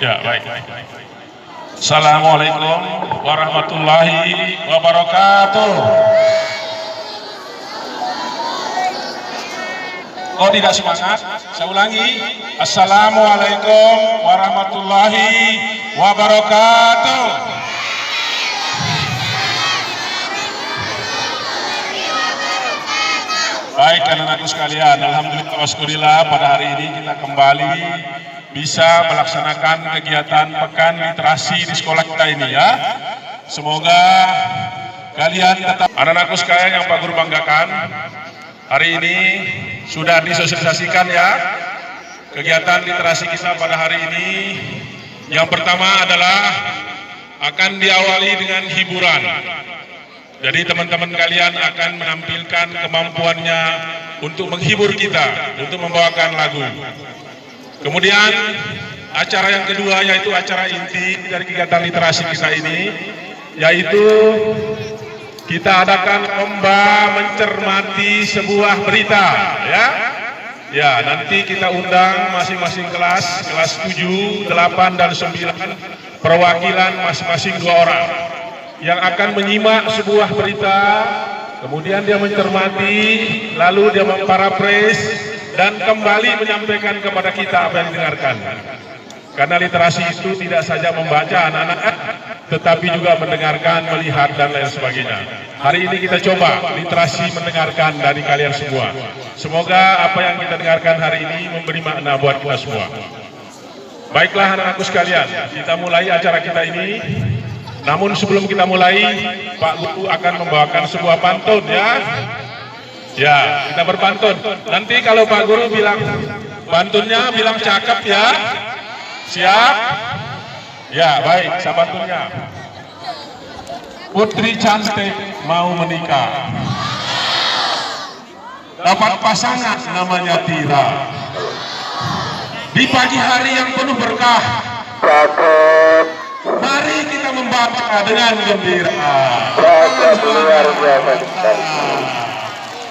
Ya, baik. Assalamualaikum warahmatullahi wabarakatuh. Oh, tidak semangat? Saya ulangi. Assalamualaikum warahmatullahi wabarakatuh. Baik anak-anakku sekalian, alhamdulillah waskurillah, pada hari ini kita kembali bisa melaksanakan kegiatan pekan literasi di sekolah kita ini ya. Semoga kalian tetap, anak-anakku sekalian yang Pak Guru banggakan, hari ini sudah disosialisasikan ya kegiatan literasi kita pada hari ini. Yang pertama adalah akan diawali dengan hiburan. Jadi teman-teman kalian akan menampilkan kemampuannya untuk menghibur kita, untuk membawakan lagu. Kemudian acara yang kedua yaitu acara inti dari kegiatan literasi kita ini, yaitu kita adakan lomba mencermati sebuah berita ya. Ya, nanti kita undang masing-masing kelas 7, 8, dan 9, perwakilan masing-masing 2 orang yang akan menyimak sebuah berita, kemudian dia mencermati, lalu dia memparaphrase dan kembali menyampaikan kepada kita apa yang didengarkan. Karena literasi itu tidak saja membaca anak-anak, tetapi juga mendengarkan, melihat, dan lain sebagainya. Hari ini kita coba literasi mendengarkan dari kalian semua. Semoga apa yang kita dengarkan hari ini memberi makna buat kita semua. Baiklah anak-anakku sekalian, kita mulai acara kita ini. Namun sebelum kita mulai, Pak Guru akan membawakan sebuah pantun ya. Ya, kita berpantun. Nanti kalau Pak Guru bilang pantunnya, bilang cakep ya. Siap? Ya, baik, saya pantunnya. Putri cantik mau menikah, dapat pasangan namanya Tira. Di pagi hari yang penuh berkah, mari kita membaca dengan gembira.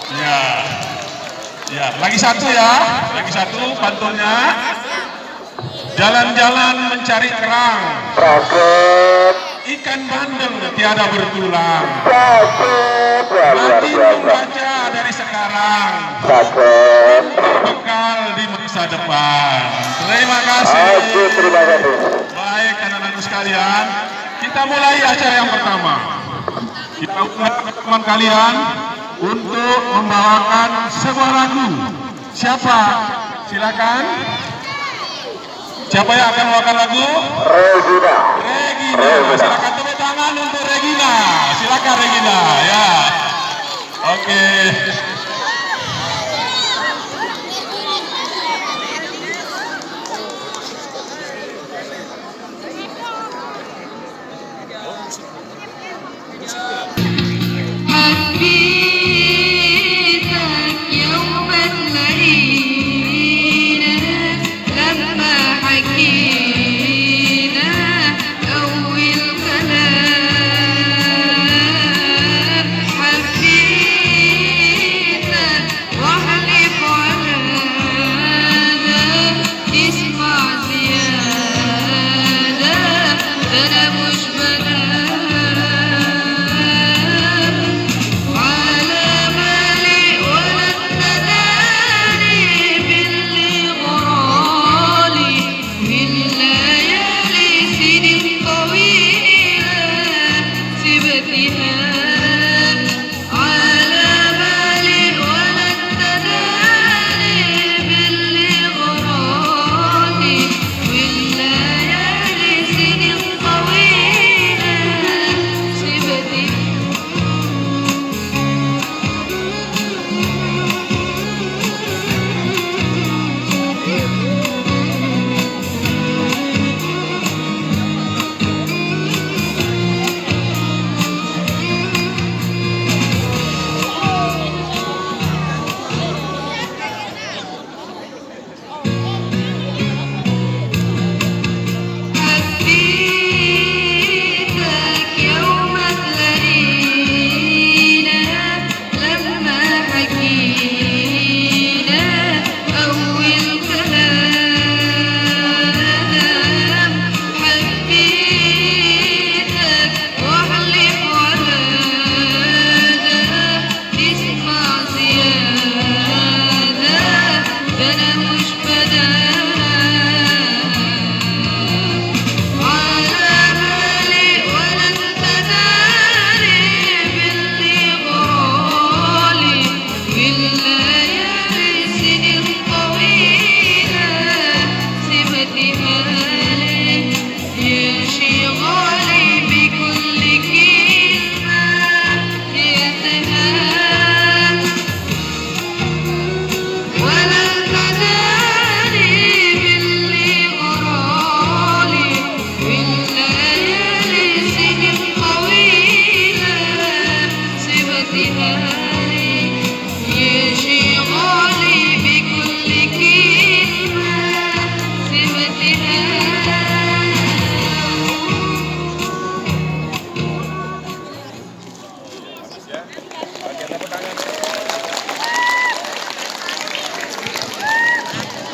Ya, ya, lagi satu ya, lagi satu pantunnya. Jalan-jalan mencari kerang, ikan bandeng tiada bertulang. Mari membaca dari sekarang, bekal di masa depan. Terima kasih. Baik anak-anak sekalian, kita mulai acara yang pertama. Kita undang teman kalian untuk membawakan sebuah lagu. Siapa? Silakan. Siapa yang akan membawakan lagu? Regina. Regina. Silakan tepuk tangan untuk Regina. Silakan Regina. Ya. Oke.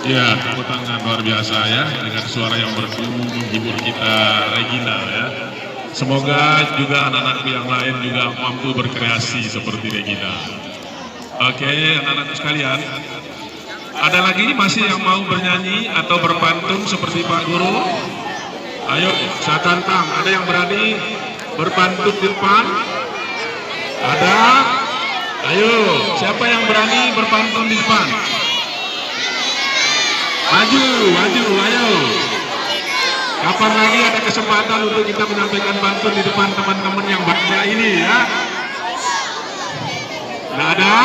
Ya, tepuk tangan luar biasa ya, dengan suara yang merdu menghibur kita Regina ya. Semoga juga anak-anakku yang lain juga mampu berkreasi seperti Regina. Oke, anak-anakku sekalian, ada lagi masih yang mau bernyanyi atau berpantun seperti Pak Guru? Ayo, saya tantang, ada yang berani berpantun di depan? Ada? Ayo, siapa yang berani berpantun di depan? Maju, ayo. Kapan lagi ada kesempatan untuk kita menyampaikan pantun di depan teman-teman yang banyak ini ya? Nggak ada?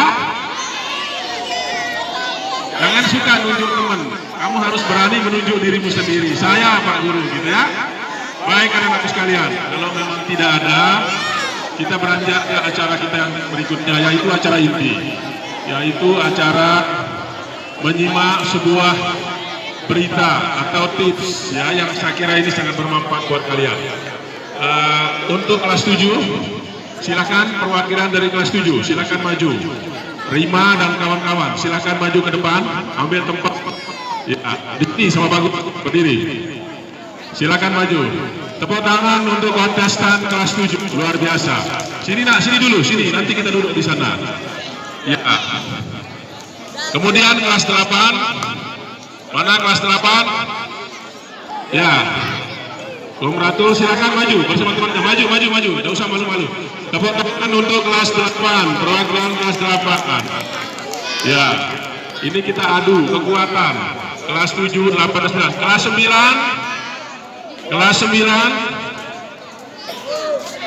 Jangan suka nunjuk teman. Kamu harus berani menunjuk dirimu sendiri. Saya Pak Guru, gitu ya. Baik anak-anak sekalian, kalau memang tidak ada, kita beranjak ke acara kita yang berikutnya, yaitu acara inti, yaitu acara menyimak sebuah berita atau tips ya, yang saya kira ini sangat bermanfaat buat kalian. Untuk kelas 7, silakan perwakilan dari kelas 7 silakan maju. Rima dan kawan-kawan silakan maju ke depan, ambil tempat ya, Dini sama Bagus berdiri. Silakan maju. Tepuk tangan untuk kontestan kelas 7, luar biasa. Sini nak, sini dulu, sini, nanti kita duduk di sana. Ya. Kemudian kelas 8. Mana kelas 8? Ya. Bung Ratu silakan maju bersama teman-teman. Maju. Tidak usah malu-malu. Tepuk tangan untuk kelas 8, perwakilan kelas 8. Ya. Ini kita adu kekuatan. Kelas 7, 8, 9. Kelas 9. Kelas 9,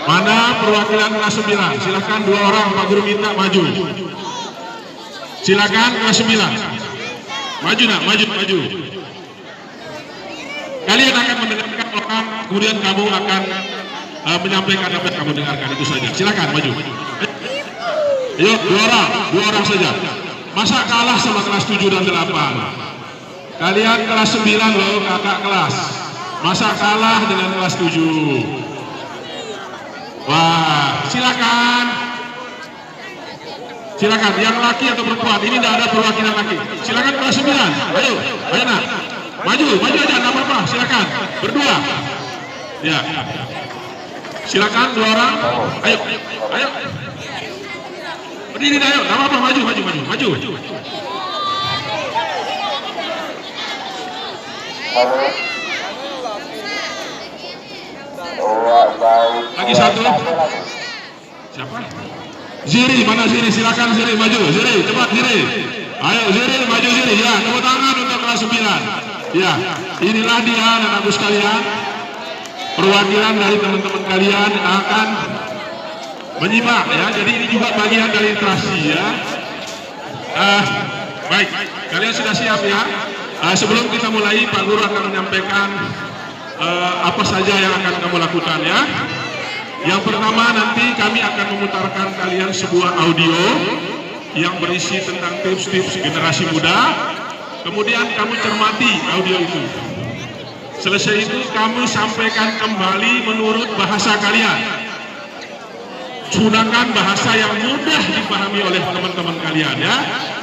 mana perwakilan kelas 9? Silakan 2 orang, Pak Guru minta maju. Silakan kelas 9. Maju nak, maju. Kalian akan mendengarkan orang, kemudian kamu akan menyampaikan apa yang kamu dengarkan, itu saja. Silakan maju. Yuk, 2 orang saja. Masa kalah sama kelas 7 dan 8? Kalian kelas 9 loh, kakak kelas. Masa kalah dengan kelas 7? Wah, silakan. Silakan, yang laki atau perempuan, ini tidak ada perwakilan laki. Silakan kelas 9, ayo nak. Maju aja, nggak apa-apa, silakan. Berdua. Ya. Silakan 2 orang. Ayo. Berdiri ayo, nggak apa-apa, maju. Lagi satu. Siapa? Ziri, mana Ziri? Silakan Ziri maju. Ziri, cepat Ziri. Ayo Ziri, maju Ziri. Ya, tepuk tangan untuk kelas 9. Ya, inilah dia anak-anakku sekalian. Perwakilan dari teman-teman kalian akan menyimak ya. Jadi ini juga bagian dari literasi ya. Baik, kalian sudah siap ya? Sebelum kita mulai, Pak Guru akan menyampaikan apa saja yang akan kamu lakukan ya. Yang pertama, nanti kami akan memutarkan kalian sebuah audio yang berisi tentang tips-tips generasi muda. Kemudian kamu cermati audio itu. Selesai itu kamu sampaikan kembali menurut bahasa kalian. Gunakan bahasa yang mudah dipahami oleh teman-teman kalian ya,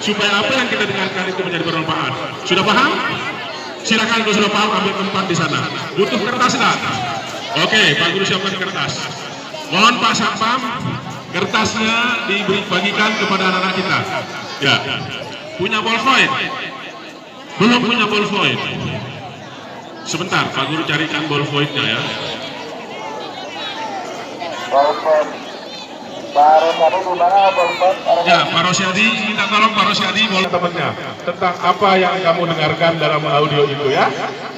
supaya apa yang kita dengarkan itu menjadi bermanfaat. Sudah paham? Silakan kalau sudah paham ambil tempat di sana. Butuh kertas enggak? Oke, Pak Guru siapkan kertas. Mohon Pak Satpam, kertasnya dibagikan kepada anak-anak kita. Ya. Punya ballpoint? Belum punya ballpoint. Sebentar, Pak Guru carikan ballpointnya ya. Ballpoint. Pak Rosyadi di mana ballpoint? Ya, Pak Rosyadi, kita tolong Pak Rosyadi temannya tentang apa yang kamu dengarkan dalam audio itu ya.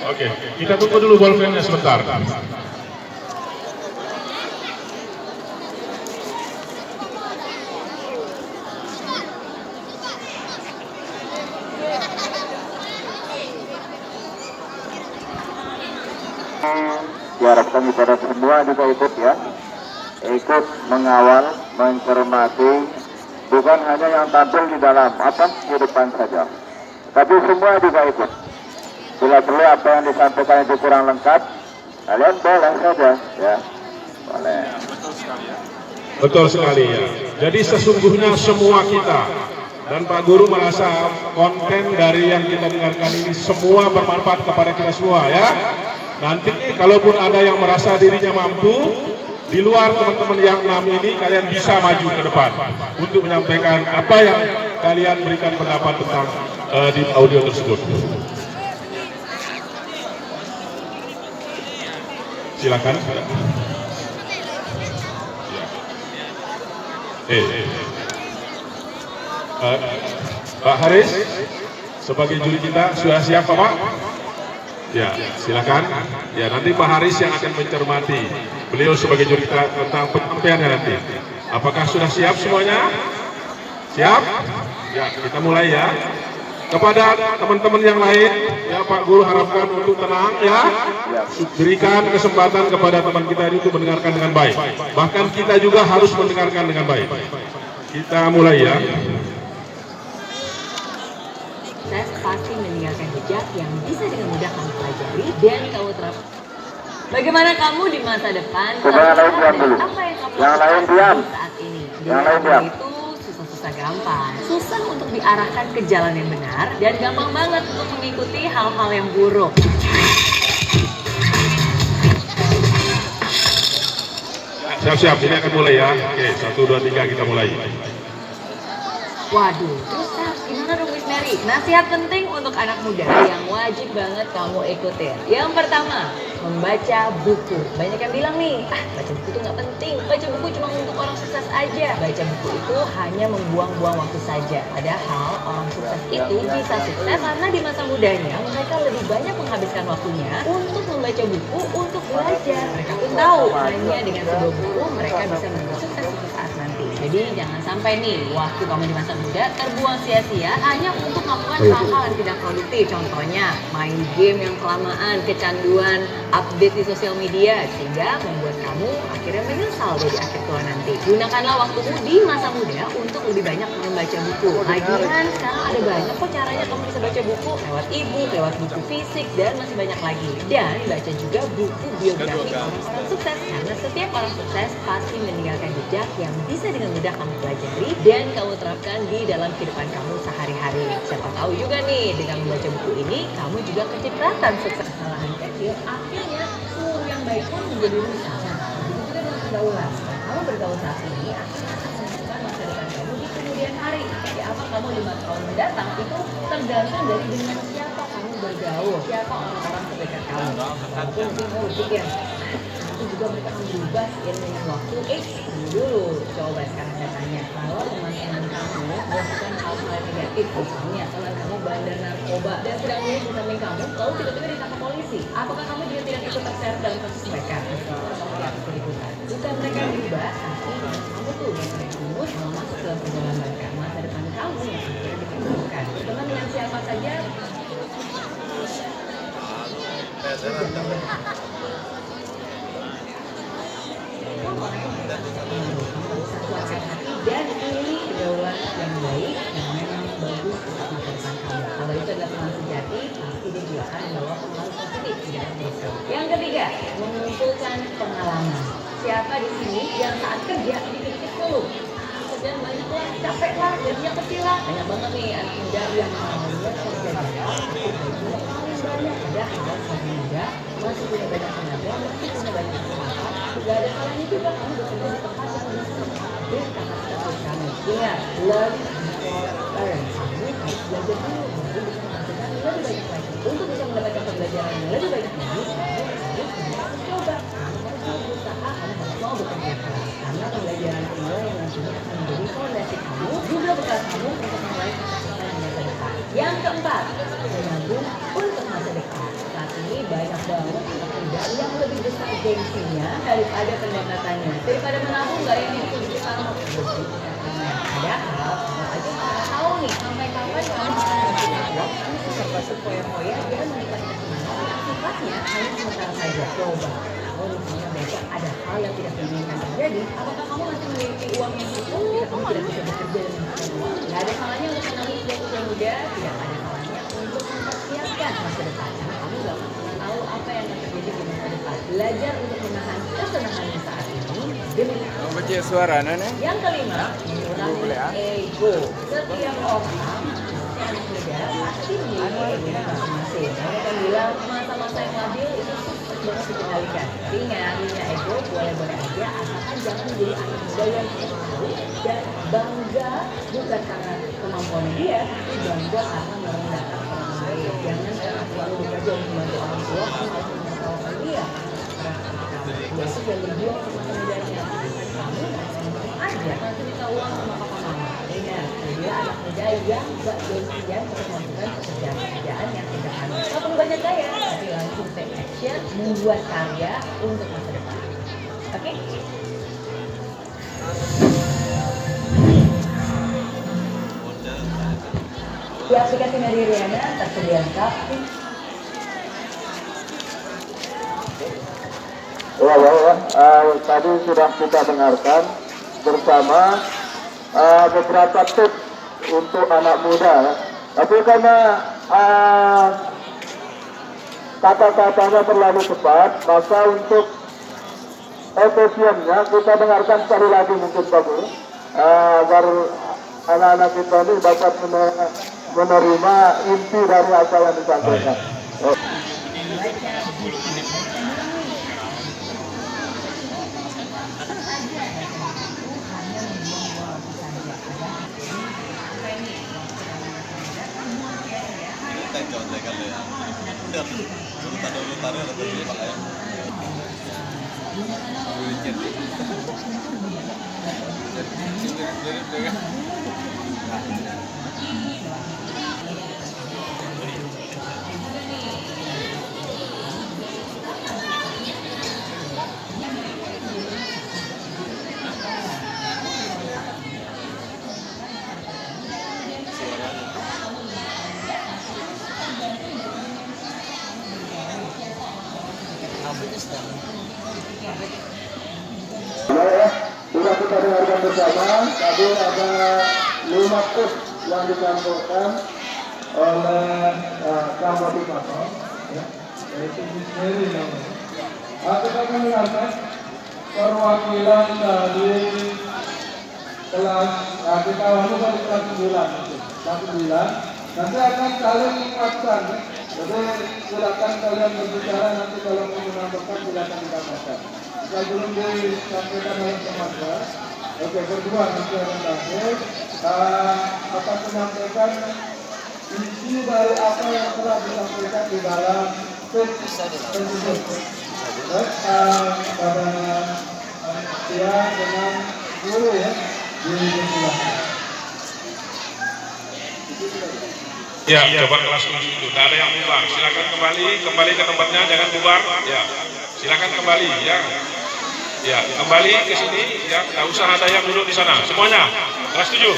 Oke, kita tunggu dulu ballpointnya sebentar. Diharapkan kepada semua juga ikut ya, ikut mengawal, mencermati, bukan hanya yang tampil di dalam atas di depan saja, tapi semua juga ikut. Bila perlu apa yang disampaikan itu kurang lengkap, kalian boleh saja ya, boleh. Betul sekali ya. Jadi sesungguhnya semua kita dan Pak Guru merasa konten dari yang kita dengarkan ini semua bermanfaat kepada kita semua ya. Nanti kalaupun ada yang merasa dirinya mampu, di luar teman-teman yang 6 ini, kalian bisa maju ke depan untuk menyampaikan apa yang kalian berikan pendapat tentang di audio tersebut. Silakan. Pak Haris sebagai juri kita sudah siap Pak? Ya, silakan. Ya, nanti Pak Haris yang akan mencermati. Beliau sebagai juri kita tentang penyampaiannya nanti. Apakah sudah siap semuanya? Siap? Ya, kita mulai ya. Kepada teman-teman yang lain, ya Pak Guru harapkan untuk tenang ya. Berikan kesempatan kepada teman kita ini untuk mendengarkan dengan baik. Bahkan kita juga harus mendengarkan dengan baik. Kita mulai ya. Sukses pasti meninggalkan jejak yang bisa dengan mudah kamu pelajari dan kamu terapkan. Bagaimana kamu di masa depan? Yang lain diam dulu. Apa yang kamu Yang lain lakukan diam. saat ini? Yang lain diam. Itu susah-susah gampang. Susah untuk diarahkan ke jalan yang benar dan gampang banget untuk mengikuti hal-hal yang buruk. Siap-siap, ini akan mulai ya. Oke, 1, 2, 3 kita mulai. Waduh, terus gimana dong Miss Mary? Nasihat penting untuk anak muda yang wajib banget kamu ikutin. Yang pertama, membaca buku. Banyak yang bilang nih, baca buku itu nggak penting. Baca buku cuma untuk orang sukses aja. Baca buku itu hanya membuang-buang waktu saja. Padahal orang sukses itu bisa sukses karena di masa mudanya mereka lebih banyak menghabiskan waktunya untuk membaca buku, untuk belajar. Mereka pun tahu hanya dengan sebuah buku mereka bisa menjadi sukses suatu saat nanti. Jadi jangan sampai nih waktu kamu di masa muda terbuang sia-sia hanya untuk melakukan hal-hal yang tidak produktif. Contohnya main game yang kelamaan, kecanduan, update di sosial media sehingga membuat kamu akhirnya menyesal dari akhir tua nanti. Gunakanlah waktumu di masa muda untuk lebih banyak membaca buku. Lagian sekarang ada banyak kok caranya kamu bisa baca buku lewat e-book, lewat buku fisik dan masih banyak lagi. Dan baca juga buku biografi orang-orang sukses karena setiap orang sukses pasti meninggalkan jejak yang bisa dengan mudah kamu pelajari dan kamu terapkan di dalam kehidupan kamu sehari-hari. Siapa tahu juga nih dengan membaca buku ini kamu juga kecipratan sukses. Kesalahan kecil akhirnya seluruh yang baik pun menjadi rusak. Begitu juga dengan pergaulan. Kamu bergaul saat ini akhirnya akan menentukan masa depan kamu di kemudian hari. Jadi apa kamu 5 tahun mendatang itu tergantung dari dengan siapa kamu bergaul, siapa orang-orang terdekat kamu. Walaupun mungkin kamu berpikir nanti juga mereka akan berubah seiring dengan waktu. Tunggu dulu, coba sekarang saya tanya, kalau teman-teman kamu melakukan hal-hal yang negatif, misalnya teman kamu bandar narkoba dan sedang duduk di samping kamu, lalu tiba-tiba ditangkap polisi, apakah kamu juga tidak ikut terseret dalam kasus mereka? Bukan mereka yang berubah, tapi kamu tuh yang terjerumus mau masuk dalam perjalanan mereka. Masa depan kamu yang akhirnya ditentukan. Berteman dengan siapa saja, dan pilih pergaulan yang baik yang memang bagus untuk masa depan kamu. Kalau itu adalah teman sejati, pasti dia juga akan membawa pengaruh positif di dalam hidup kamu. Yang ketiga, mengumpulkan pengalaman. Siapa di sini yang saat kerja dikit-dikit dulu? Kerjaan banyak lah, capek lah, gajinya kecil lah. Banyak banget nih anak muda yang maunya kerja gajinya paling banyak. Padahal saat muda masih punya banyak tenaga, masih punya banyak kesempatan. Gak ada salahnya juga kamu bekerja di tempat yang bisa mengupdate kapasitas kamu. Ingat, learn before earn. Kamu harus belajar dulu, baru bisa menghasilkan lebih banyak lagi. Untuk bisa mendapatkan pembelajaran yang lebih banyak lagi, kamu harus mencoba. Kamu harus berusaha, kamu harus mau bekerja keras. Karena pembelajaran inilah yang nantinya akan menjadi fondasi kamu, juga bekal kamu untuk meraih kesuksesan di masa depan. Yang keempat, menabung untuk masa depan. Saat ini banyak banget anak muda yang lebih besar gengsinya daripada pendapatannya. Daripada menabung nggak yang itu sama. Padahal kalau aja nggak tahu nih sampai kapan kamu akan menghasilkan uang, kamu bisa berfoya-foya dan menikmati kesenangan yang sifatnya hanya sementara saja. Coba kalau misalnya besok ada hal yang tidak diinginkan terjadi, apakah kamu masih memiliki uang yang cukup jika kamu tidak bisa bekerja dan menghasilkan uang? Nggak ada salahnya untuk menabung sejak usia muda, tidak ada salahnya untuk mempersiapkan masa depan. Karena kamu nggak pernah tahu apa yang akan terjadi di masa depan. Belajar untuk menahan kesenangan saat ini demi Baca suara nana. yang kelima, mengurangi ego. Setiap orang anak muda pasti memiliki egonya masing-masing. Mereka akan bilang masa-masa yang labil itu susah banget dikendalikan. Ingat, punya ego boleh-boleh aja, asalkan jangan menjadi anak muda yang tahu dan bangga bukan karena kemampuan dia, tapi bangga karena merendahkan orang lain. Jangan karena selalu bekerja untuk membantu orang tua, kamu harus menertawakan dia. Dia itu yang berjuang sama kemudanya. Kamu aja kasih minta uang sama papa mama. Ingat, dia anak muda yang gak gengsian untuk melakukan pekerjaan-pekerjaan yang sederhana. Gak perlu banyak gaya, tapi langsung take action, membuat karya untuk masa depan. Oke? Di aplikasi Mary Riana tersedia lengkap. Tadi sudah kita dengarkan bersama beberapa tips untuk anak muda. Tapi karena kata-katanya terlalu cepat, maka untuk efisiennya kita dengarkan sekali lagi mungkin Pak Guru, agar anak-anak kita ini dapat menerima inti dari apa yang disampaikan. Sudah kita dengarkan bersama, tadi ada 5 tips yang disampaikan oleh Kang Motivator, ya, yaitu Miss Mary namanya. Kita akan dengarkan perwakilan dari kelas, kita lalu dari kelas 9, nanti akan saling menguatkan, ya. Jadi silakan kalian berbicara, nanti kalau mau menambahkan silakan ditambahkan. Jika belum disampaikan oleh teman-teman, oke, berdua nanti akan terakhir akan menyampaikan isi dari apa yang telah disampaikan di dalam tips tersebut. Pada dia dengan guru, ya, dipersilakan. Ya, coba kelas 7 itu. Tidak ada yang bubar. Silakan kembali ke tempatnya, jangan bubar. Ya, silakan kembali. Ya, kembali ke sini. Ya, tidak usah ada yang duduk di sana. Semuanya, kelas 7.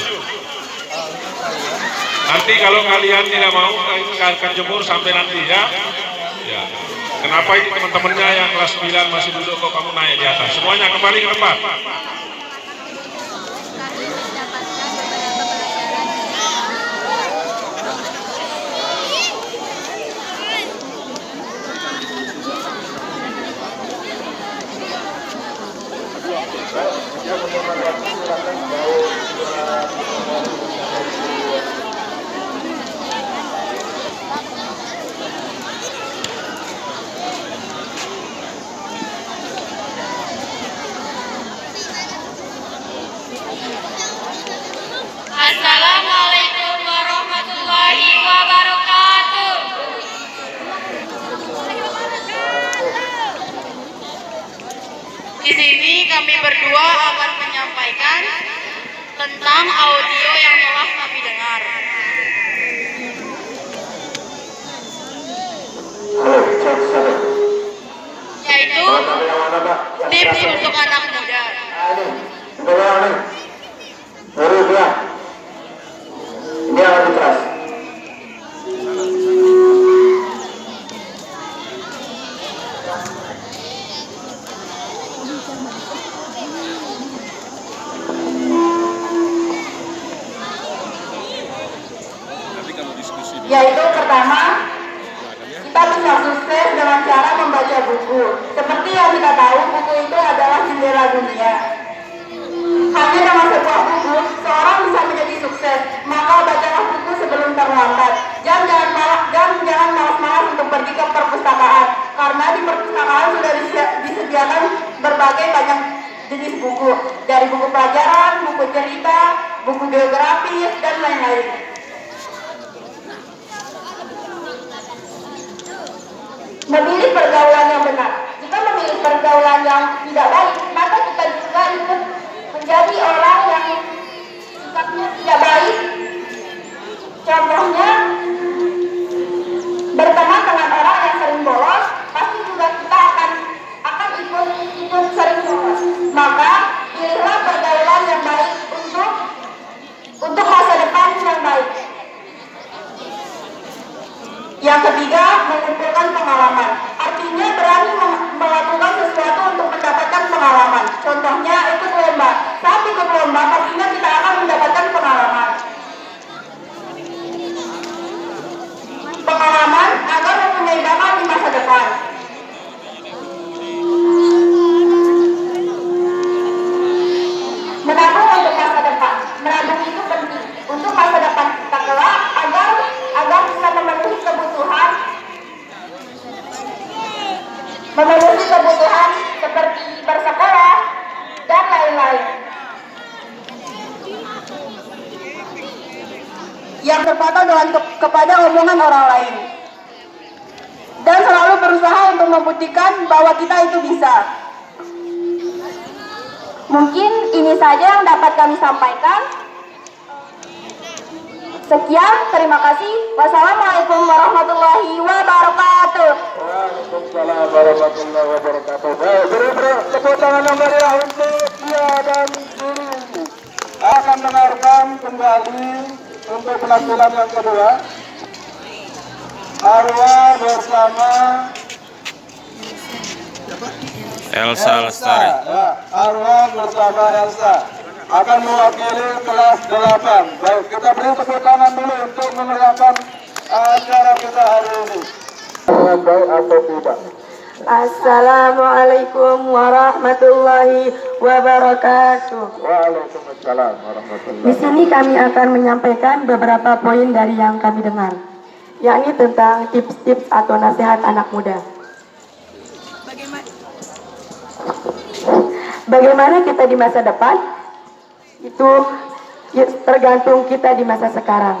Nanti kalau kalian tidak mau, akan jemur sampai nanti, ya. Ya. Kenapa ini teman-temannya yang kelas 9 masih duduk kok kamu naik di atas? Semuanya kembali ke tempat. Assalamualaikum warahmatullahi wabarakatuh. Di sini kami berdua akan menyampaikan tentang audio yang telah kami dengar, yaitu tips untuk anak muda. Ini yang lebih keras. Yaitu pertama, kita bisa sukses dengan cara membaca buku. Seperti yang kita tahu, buku itu adalah jendela dunia. Hanya dengan sebuah buku, seorang dari buku pelajaran, buku cerita, buku geografis, dan lain-lain. Memilih pergaulan yang benar. Jika memilih pergaulan yang tidak baik, maka kita juga ikut menjadi orang yang sikapnya tidak baik. Contohnya, berteman dengan orang yang sering bolos, pasti juga kita akan ikut sering bolos. Maka pilihlah pergaulan yang baik untuk masa depan yang baik. Yang ketiga, mengumpulkan pengalaman. Artinya berani melakukan sesuatu untuk mendapatkan pengalaman. Contohnya ikut lomba. Saat ikut lomba, artinya kita akan mendapatkan pengalaman. Pengalaman agar mempunyai bakat di masa depan. Menabung untuk masa depan. Menabung itu penting untuk masa depan kita kelak agar bisa memenuhi kebutuhan seperti bersekolah dan lain-lain. Yang terpatok dengan kepada omongan orang lain. Dan selalu berusaha untuk membuktikan bahwa kita itu bisa. Mungkin ini saja yang dapat kami sampaikan. Sekian, terima kasih. Wassalamualaikum warahmatullahi wabarakatuh. Waalaikumsalam warahmatullahi wabarakatuh. Baik, beri tepuk tangan yang meriah untuk dia dan diri. Akan dengarkan kembali untuk penampilan yang kedua. Arwah bersama Elsa Lestari. Ya, Arwah bersama Elsa akan mewakili kelas 8. Baik, kita beri tepuk tangan dulu untuk memeriahkan acara kita hari ini. Dengan baik atau tidak? Assalamualaikum warahmatullahi wabarakatuh. Waalaikumsalam warahmatullahi Di sini kami akan menyampaikan beberapa poin dari yang kami dengar, yakni tentang tips-tips atau nasihat anak muda. Bagaimana kita di masa depan? Itu tergantung kita di masa sekarang.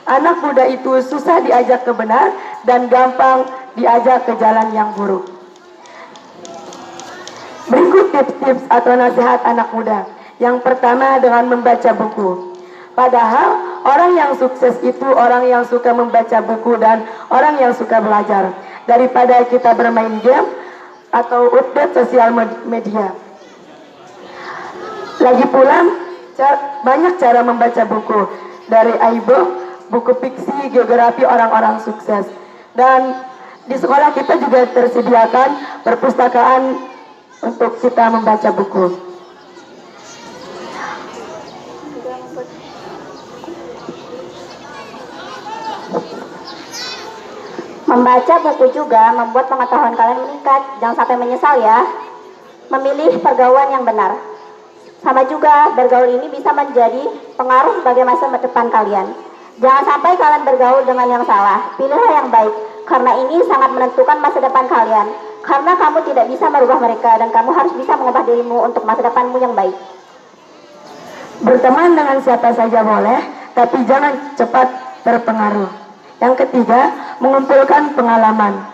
Anak muda itu susah diajak ke benar dan gampang diajak ke jalan yang buruk. Berikut tips-tips atau nasihat anak muda. Yang pertama dengan membaca buku. Padahal orang yang sukses itu orang yang suka membaca buku dan orang yang suka belajar. Daripada kita bermain game atau update sosial media. Lagi pula banyak cara membaca buku. Dari iBook, buku fiksi, geografi orang-orang sukses. Dan di sekolah kita juga tersediakan perpustakaan untuk kita membaca buku. Membaca buku juga membuat pengetahuan kalian meningkat. Jangan sampai menyesal ya. Memilih pergaulan yang benar. Sama juga bergaul ini bisa menjadi pengaruh sebagai masa depan kalian. Jangan sampai kalian bergaul dengan yang salah. Pilihlah yang baik. Karena ini sangat menentukan masa depan kalian. Karena kamu tidak bisa merubah mereka dan kamu harus bisa mengubah dirimu untuk masa depanmu yang baik. Berteman dengan siapa saja boleh, tapi jangan cepat terpengaruh. Yang ketiga, mengumpulkan pengalaman.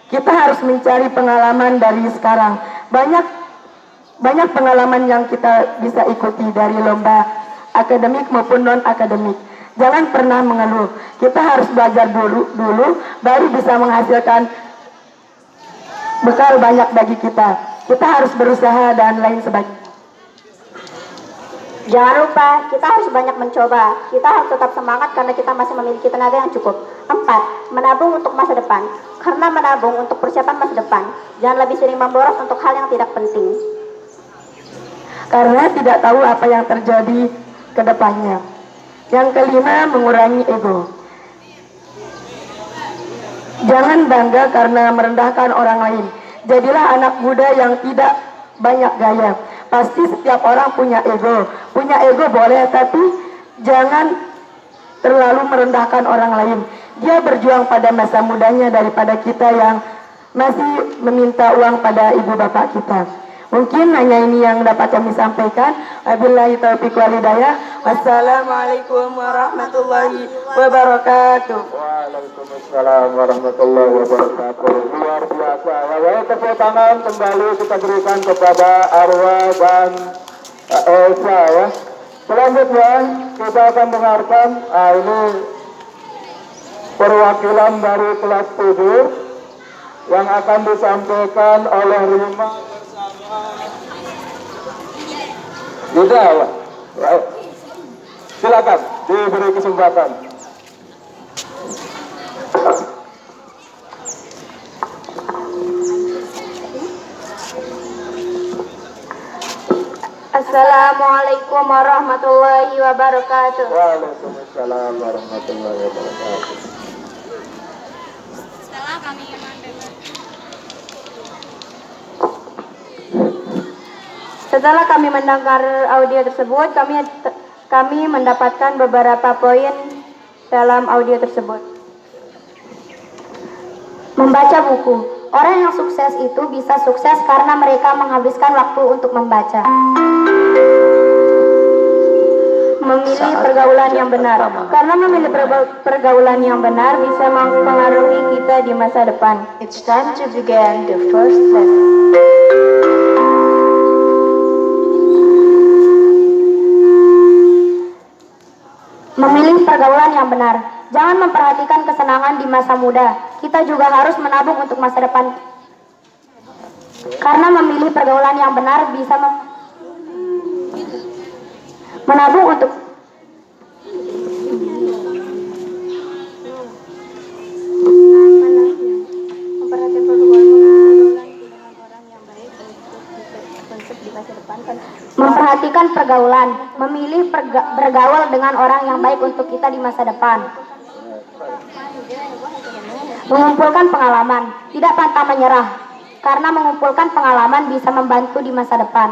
Kita harus mencari pengalaman dari sekarang. Banyak pengalaman yang kita bisa ikuti dari lomba akademik maupun non-akademik. Jangan pernah mengeluh. Kita harus belajar dulu baru bisa menghasilkan bekal banyak bagi kita. Kita harus berusaha dan lain sebagainya. Jangan lupa, kita harus banyak mencoba. Kita harus tetap semangat karena kita masih memiliki tenaga yang cukup. 4. Menabung untuk masa depan. Karena menabung untuk persiapan masa depan. Jangan lebih sering memboros untuk hal yang tidak penting. Karena tidak tahu apa yang terjadi ke depannya. Yang kelima, mengurangi ego. Jangan bangga karena merendahkan orang lain. Jadilah anak muda yang tidak banyak gaya. Pasti setiap orang punya ego. Punya ego boleh, tapi jangan terlalu merendahkan orang lain. Dia berjuang pada masa mudanya daripada kita yang masih meminta uang pada ibu bapak kita. Mungkin hanya ini yang dapat kami sampaikan. Wabillahi taufiq wal hidayah. Wassalamualaikum warahmatullahi wabarakatuh. Waalaikumsalam warahmatullahi wabarakatuh. Luar biasa. Ya, tepuk tangan kembali kita berikan kepada Arwa dan Elsa ya. Selanjutnya kita akan dengarkan ini perwakilan dari kelas 7 yang akan disampaikan oleh Rima bersama Yuda. Baik. Silakan diberi kesempatan. Assalamualaikum warahmatullahi wabarakatuh. Waalaikumsalam warahmatullahi wabarakatuh. Setelah kami mendengar audio tersebut, kami mendapatkan beberapa poin dalam audio tersebut. Membaca buku. Orang yang sukses itu bisa sukses karena mereka menghabiskan waktu untuk membaca. Memilih pergaulan yang benar. Karena memilih pergaulan yang benar bisa mempengaruhi kita di masa depan. It's time to begin the first lesson. Memilih pergaulan yang benar. Jangan memperhatikan kesenangan di masa muda. Kita juga harus menabung untuk masa depan. Karena memilih pergaulan yang benar bisa menabung untuk memperhatikan pergaulan, memilih bergaul dengan orang yang baik untuk kita di masa depan. Mengumpulkan pengalaman, tidak pantang menyerah, karena mengumpulkan pengalaman bisa membantu di masa depan.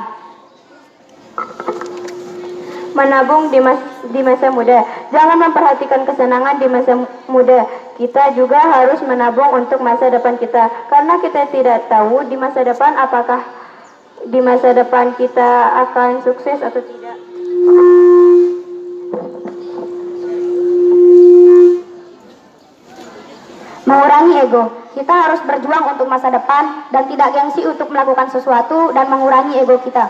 Menabung di masa muda, jangan memperhatikan kesenangan di masa muda. Kita juga harus menabung untuk masa depan kita, karena kita tidak tahu di masa depan apakah di masa depan kita akan sukses atau tidak. Mengurangi ego. Kita harus berjuang untuk masa depan dan tidak gengsi untuk melakukan sesuatu dan mengurangi ego kita.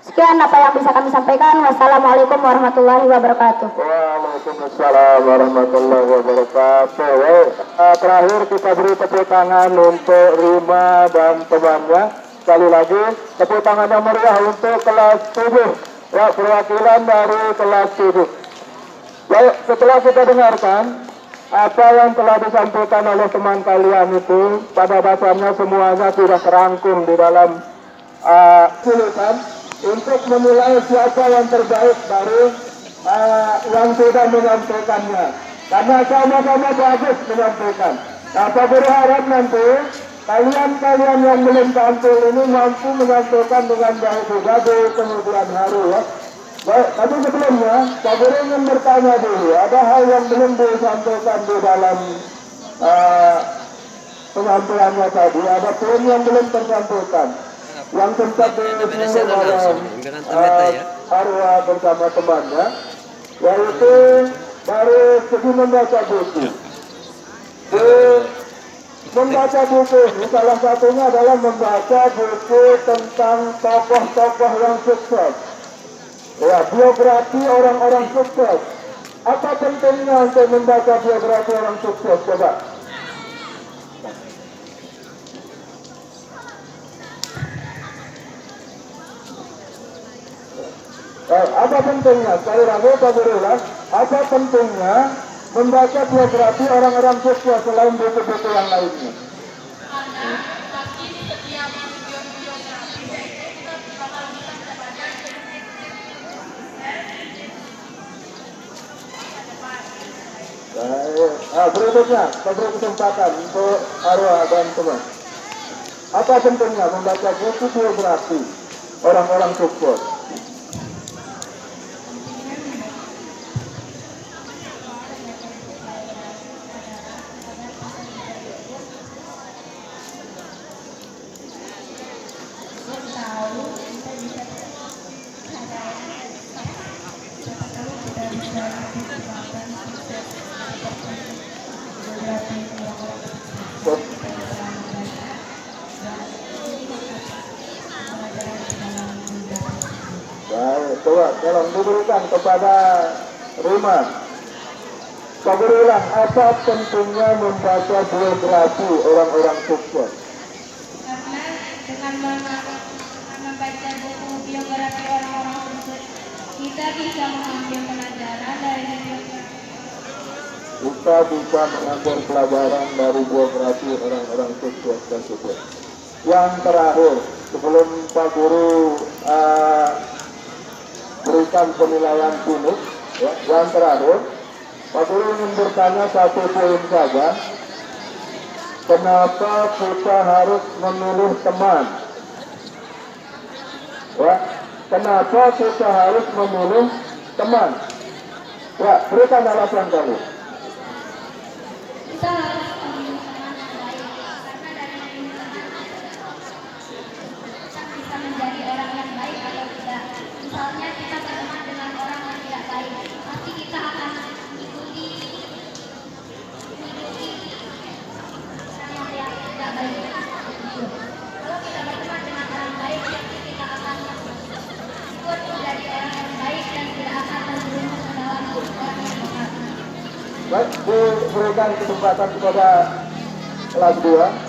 Sekian apa yang bisa kami sampaikan. Wassalamualaikum warahmatullahi wabarakatuh. Waalaikumsalam warahmatullahi wabarakatuh. Terakhir kita beri tepuk tangan untuk Rima dan temannya. Sekali lagi tepuk tangan yang meriah untuk kelas 7. Ya, perwakilan dari kelas 7. Baik, setelah kita dengarkan apa yang telah disampaikan oleh teman kalian itu, pada dasarnya semuanya sudah terangkum di dalam tulisan untuk menilai siapa yang terbaik dari yang sudah menyampaikannya. Karena sama-sama bagus menyampaikan. Nah, saya berharap nanti kalian yang belum tampil ini mampu menyampaikan dengan baik juga di kemudian hari ya. Baik, tapi sebelumnya saya ingin bertanya dulu, ada hal yang belum disampaikan di dalam penyampaiannya tadi, ada poin yang belum tersampaikan yang sempat disinggung oleh Arwa bersama temannya, yaitu dari segi membaca buku. Membaca buku ini salah satunya adalah membaca buku tentang tokoh-tokoh yang sukses. Ya, biografi orang-orang sukses. Apa pentingnya untuk membaca biografi orang sukses? Coba. Apa pentingnya? Sekali lagi Pak Gurulah, apa pentingnya membaca biografi orang-orang sukses selain buku-buku yang lainnya? Berikutnya, saya beri kesempatan untuk Arwa dan teman. Apa pentingnya membaca buku biografi orang-orang sukses? Baik, coba tolong diberikan kepada Rima. Coba ulang, apa pentingnya membaca biografi orang-orang sukses? Karena dengan membaca buku biografi orang-orang sukses, kita bisa mengambil pelajaran dari biografi. Kita bisa mengambil pelajaran dari biografi orang-orang sukses tersebut. Yang terakhir, sebelum Pak Guru berikan penilaian klinik, ya, yang terakhir, Pak Guru ingin bertanya satu poin saja. Kenapa kita harus memilih teman? Ya, kenapa kita harus memilih teman? Ya, berikan alasan kami. Kita harus memilih teman yang baik, karena dari memilih teman kita bisa menjadi orang yang baik atau tidak. Misalnya kita berteman dengan orang yang tidak baik, pasti kita akan mengikuti orang yang tidak baik. Kalau kita berteman dengan orang baik, pasti kita akan ikut menjadi orang yang baik dan tidak akan terjerumus ke dalam orang yang jahat. Baik, diberikan kesempatan kepada kelas 2.